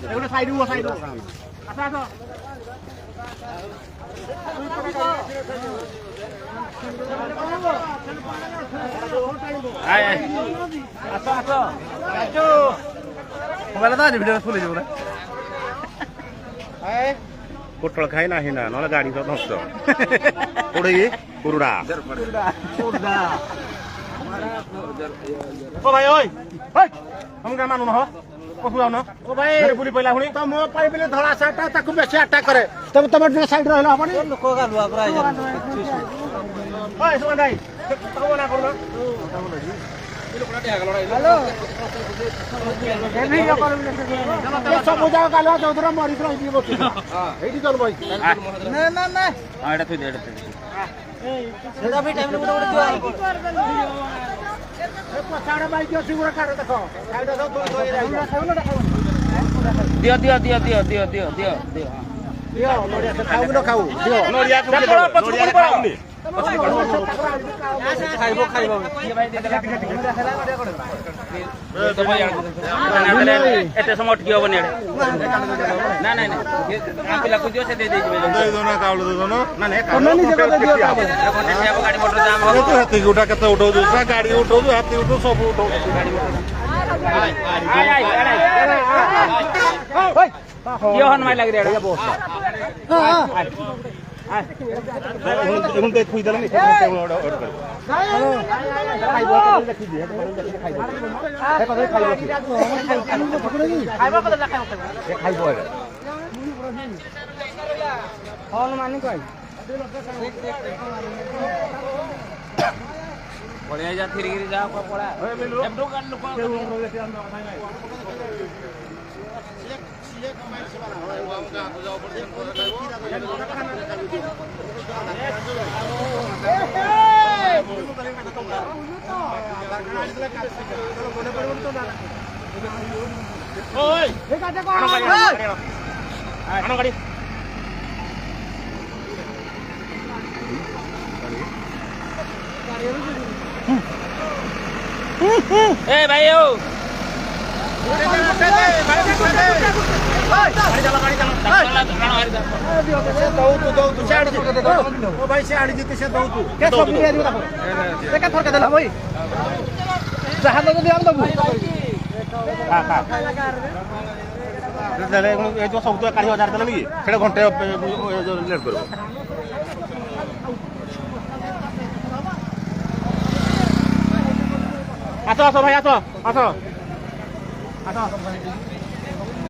ଏଗୁଟେ side ହୁଅ side ଆସ ଆସ ଆଏ ଆସ ଆସ ଆଚୁ ମୋବାଇଲ ତ ଆଜି ଭିଡିଓ ଫୁଲି ଯିବ ନା ଆଏ ପୋଟଳ ଖାଇ ନାହିଁ ନା ନହେଲେ ଗାଡି ତ ଧ୍ୱଂସ କୋଉଠି କୁରୁଡା ଓ ଭାଇ ଓଇ ତମେ ଗାଁ ମାନୁନ ହ ପଶୁ ଯାଉନ ଓ ଭାଇ ବୁଲି ପଇଲା ପୁଣି ତ ମୋ ପାଇଁ ବୋଲି ଧଳା ସାର୍ଟ ତାକୁ ବେଶୀ ଆଟାକ୍ କରେ ତମେ ଟିକେ ସାଇଡ ରହିଲ ହବନି ଲୋକ ଗାଲୁଆ ପୁରା ଓଇ ସୁମନ ଭାଇ ତମେ ନା କରୁନ ହ୍ୟାଲୋ ସବୁ ଜାଗା ଗାଲୁଆ ଯୋଉଥର ମରିକି ରହିକି ବସି ଏଇଠି ଚଲ ଭାଇ ନା ନା ନା ଏଇଟା ଥୋଇ ଦେ ସେଟା ବି ଟାଇମ୍ ରେ ଗୋଟେ ପଛାଡେ ବାଇକ୍ ଅଛି ଗୋଟେ କାଢ ଦେଖ ଦିଅ ନଡ଼ିଆ ଖାଉ କି ନ ଖାଉ ଦିଅ ନଡ଼ିଆ ଖାଉନି ଖାଇବ ଏତେ ସମୟ ଅଟକି ହବନି ନା ନାଇଁ ପିଲାକୁ ଦିଅ ସେ ଦେଇଦେଇଯିବେ ଗାଡି ମଟର ଜାମ ହବ ହାତୀ ଗୁଟା କେତେ ଉଠଉଛୁ ଗାଡି ଉଠଉଛୁ ହାତୀ ଉଠଉ ସବୁ ଉଠଉଛୁ କିଏ ହନ ମାଇ ଲାଗି ପଳେଇ ଯା ଫିରିକିରି ଯା ପଳା ए भाई ओ भाई से आड़ी जीते से दऊ तू जहां तो दिया दबु ए जो सब तो 40,000 देला नी सेटा घंटे लेट करो आसो भाई आसो